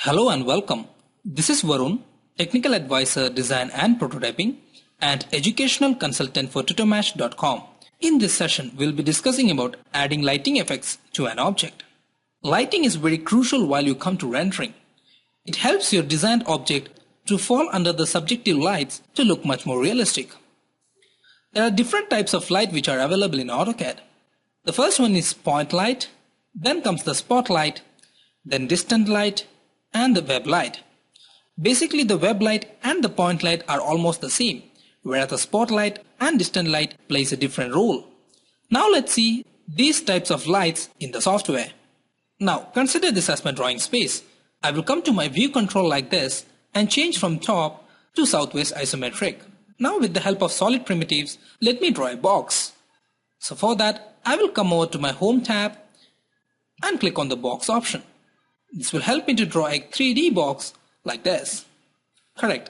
Hello and welcome. This is Varun, Technical Advisor, Design and Prototyping and Educational Consultant for Tutormash.com. In this session, we'll be discussing about adding lighting effects to an object. Lighting is very crucial while you come to rendering. It helps your designed object to fall under the subjective lights to look much more realistic. There are different types of light which are available in AutoCAD. The first one is point light, then comes the spotlight, then distant light, and the web light. Basically, the web light and the point light are almost the same, whereas the spotlight and distant light plays a different role. Now let's see these types of lights in the software. Now consider this as my drawing space. I will come to my view control like this and change from top to southwest isometric. Now with the help of solid primitives, let me draw a box. So for that, I will come over to my home tab and click on the box option. This will help me to draw a 3D box like this. Correct.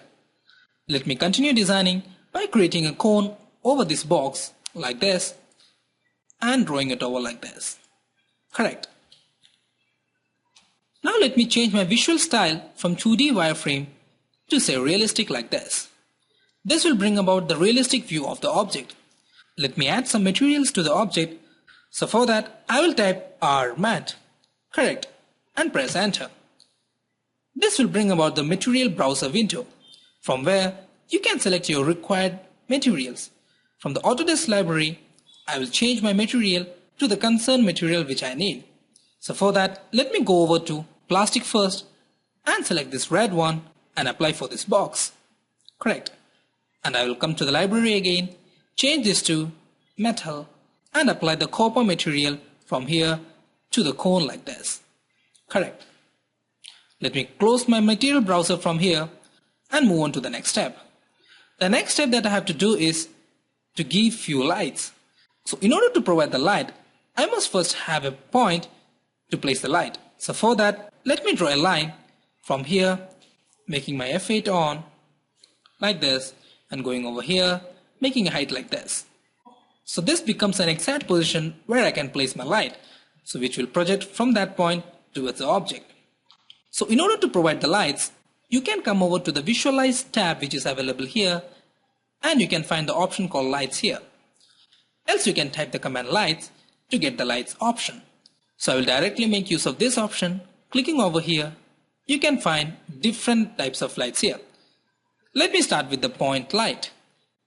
Let me continue designing by creating a cone over this box like this and drawing it over like this. Correct. Now let me change my visual style from 2D wireframe to say realistic like this. This will bring about the realistic view of the object. Let me add some materials to the object. So for that, I will type R matte. Correct. And press enter. This will bring about the material browser window, from where you can select your required materials. From the AUTODESK library, I will change my material to the concerned material which I need. So for that, let me go over to plastic first and select this red one and apply for this box. Correct. And I will come to the library again, change this to metal and apply the copper material from here to the cone like this. Correct. Let me close my material browser from here and move on to the next step. The next step that I have to do is to give few lights. So in order to provide the light, I must first have a point to place the light. So for that, let me draw a line from here, making my F8 on like this and going over here, making a height like this. So this becomes an exact position where I can place my light, so which will project from that point towards the object. So in order to provide the lights, you can come over to the Visualize tab which is available here and you can find the option called Lights here. Else you can type the command Lights to get the Lights option. So I will directly make use of this option. Clicking over here, you can find different types of lights here. Let me start with the point light.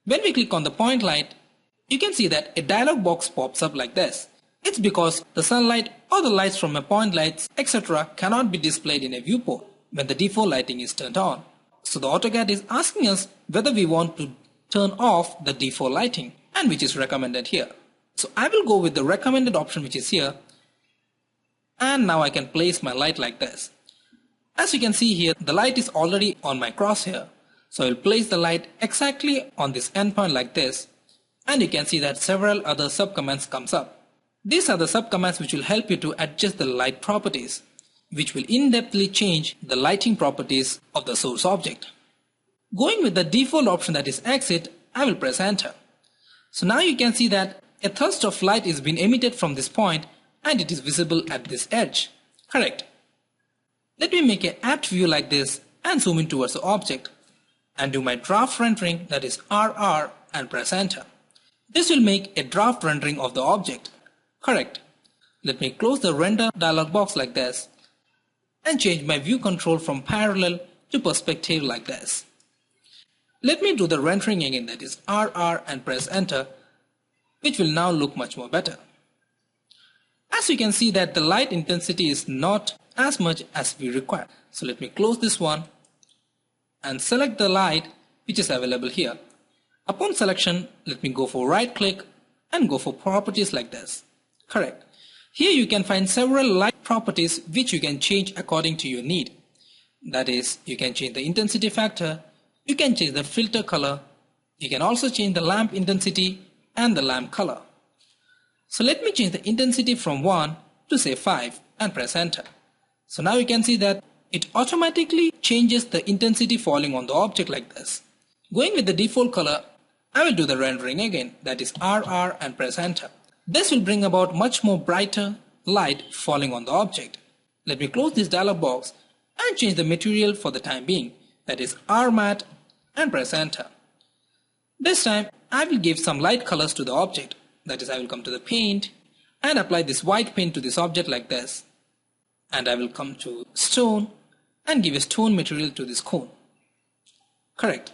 When we click on the point light, you can see that a dialog box pops up like this. It's because the sunlight or the lights from a point lights, etc. cannot be displayed in a viewport when the default lighting is turned on. So the AutoCAD is asking us whether we want to turn off the default lighting and which is recommended here. So I will go with the recommended option which is here. And now I can place my light like this. As you can see here, the light is already on my crosshair. So I will place the light exactly on this endpoint like this. And you can see that several other subcommands comes up. These are the subcommands which will help you to adjust the light properties, which will in-depthly change the lighting properties of the source object. Going with the default option that is exit, I will press enter. So now you can see that a thrust of light is being emitted from this point and it is visible at this edge. Correct. Let me make an apt view like this and zoom in towards the object and do my draft rendering, that is RR, and press enter. This will make a draft rendering of the object. Correct. Let me close the render dialog box like this and change my view control from parallel to perspective like this. Let me do the rendering again, that is RR, and press enter, which will now look much more better. As you can see that the light intensity is not as much as we require. So let me close this one and select the light which is available here. Upon selection, let me go for right click and go for properties like this. Correct. Here you can find several light properties which you can change according to your need. That is, you can change the intensity factor, you can change the filter color, you can also change the lamp intensity and the lamp color. So let me change the intensity from 1 to say 5 and press enter. So now you can see that it automatically changes the intensity falling on the object like this. Going with the default color, I will do the rendering again, that is RR, and press enter. This will bring about much more brighter light falling on the object. Let me close this dialog box and change the material for the time being, that is RMAT, and press enter. This time I will give some light colors to the object, that is I will come to the paint and apply this white paint to this object like this, and I will come to stone and give a stone material to this cone. Correct.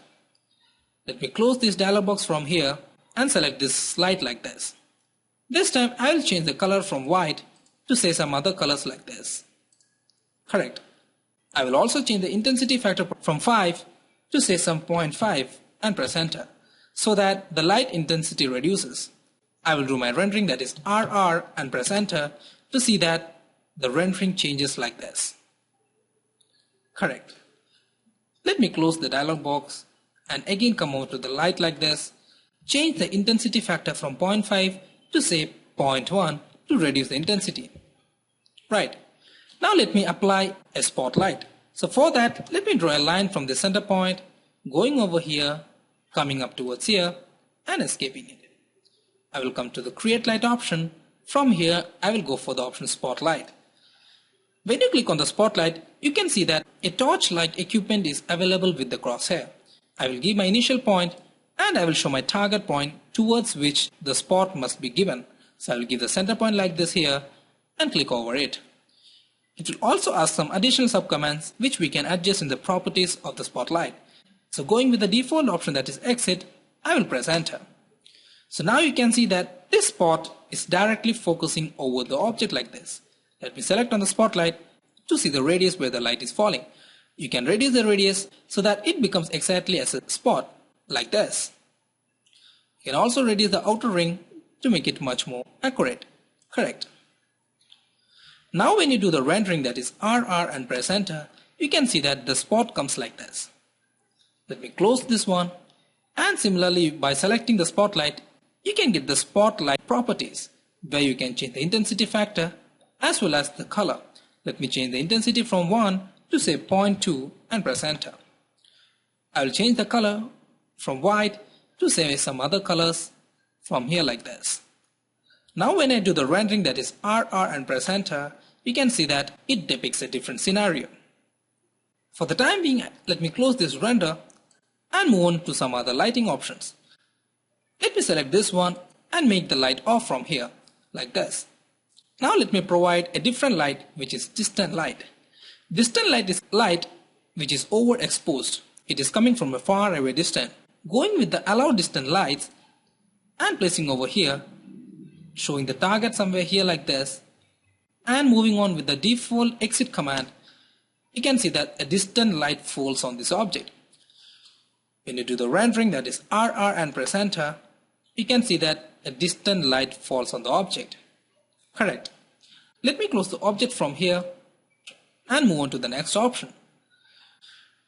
Let me close this dialog box from here and select this light like this. This time I will change the color from white to say some other colors like this. Correct. I will also change the intensity factor from 5 to say some 0.5 and press enter so that the light intensity reduces. I will do my rendering, that is RR, and press enter to see that the rendering changes like this. Correct. Let me close the dialog box and again come over to the light like this. Change the intensity factor from 0.5 to say 0.1 to reduce the intensity. Right. Now let me apply a spotlight. So for that, let me draw a line from the center point, going over here, coming up towards here, and escaping it. I will come to the create light option. From here, I will go for the option spotlight. When you click on the spotlight, you can see that a torch-like equipment is available with the crosshair. I will give my initial point and I will show my target point towards which the spot must be given. So I will give the center point like this here and click over it. It will also ask some additional subcommands which we can adjust in the properties of the spotlight. So going with the default option, that is exit, I will press enter. So now you can see that this spot is directly focusing over the object like this. Let me select on the spotlight to see the radius where the light is falling. You can reduce the radius so that it becomes exactly as a spot like this. You can also reduce the outer ring to make it much more accurate. Correct. Now when you do the rendering, that is RR, and press enter, you can see that the spot comes like this. Let me close this one, and similarly by selecting the spotlight, you can get the spotlight properties where you can change the intensity factor as well as the color. Let me change the intensity from 1 to say 0.2 and press enter. I will change the color from white to say some other colors from here like this. Now when I do the rendering, that is RR, and press enter, you can see that it depicts a different scenario. For the time being, let me close this render and move on to some other lighting options. Let me select this one and make the light off from here like this. Now let me provide a different light, which is distant light. Distant light is light which is overexposed. It is coming from a far away distance. Going with the allow distant lights and placing over here, showing the target somewhere here like this, and moving on with the default exit command, you can see that a distant light falls on this object. When you do the rendering, that is RR, and press enter, you can see that a distant light falls on the object. Correct. Let me close the object from here and move on to the next option.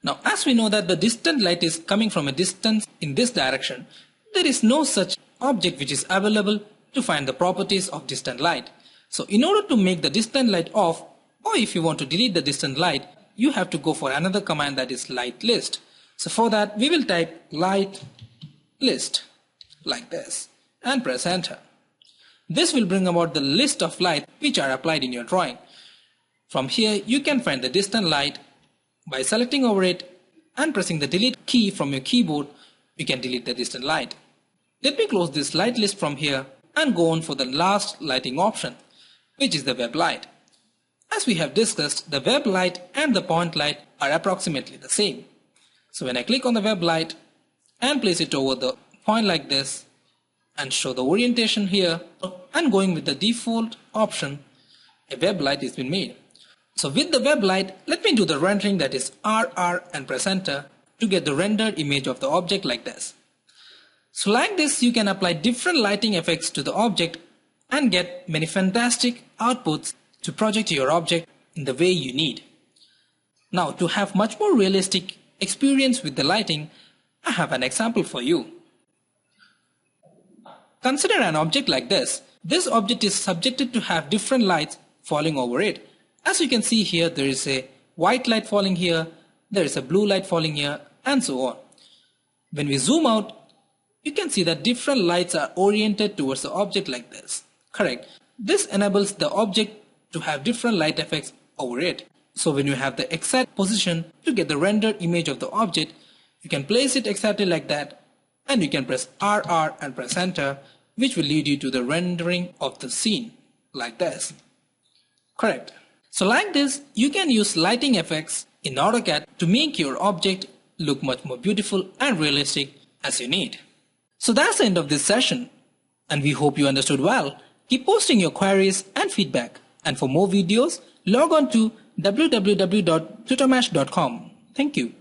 Now as we know that the distant light is coming from a distance in this direction, there is no such object which is available to find the properties of distant light. So in order to make the distant light off, or if you want to delete the distant light, you have to go for another command, that is light list. So for that we will type light list like this and press enter. This will bring about the list of lights which are applied in your drawing. From here you can find the distant light. By selecting over it and pressing the delete key from your keyboard, you can delete the distant light. Let me close this light list from here and go on for the last lighting option, which is the web light. As we have discussed, the web light and the point light are approximately the same. So when I click on the web light and place it over the point like this and show the orientation here, and going with the default option, a web light has been made. So with the web light, let me do the rendering, that is RR, and press enter to get the rendered image of the object like this. So like this you can apply different lighting effects to the object and get many fantastic outputs to project your object in the way you need. Now to have much more realistic experience with the lighting, I have an example for you. Consider an object like this. This object is subjected to have different lights falling over it. As you can see here, there is a white light falling here, there is a blue light falling here, and so on. When we zoom out, you can see that different lights are oriented towards the object like this. Correct. This enables the object to have different light effects over it. So when you have the exact position to get the rendered image of the object, you can place it exactly like that, and you can press RR and press enter, which will lead you to the rendering of the scene like this. Correct. So like this, you can use lighting effects in AutoCAD to make your object look much more beautiful and realistic as you need. So that's the end of this session, and we hope you understood well. Keep posting your queries and feedback, and for more videos, log on to www.tutormash.com. Thank you.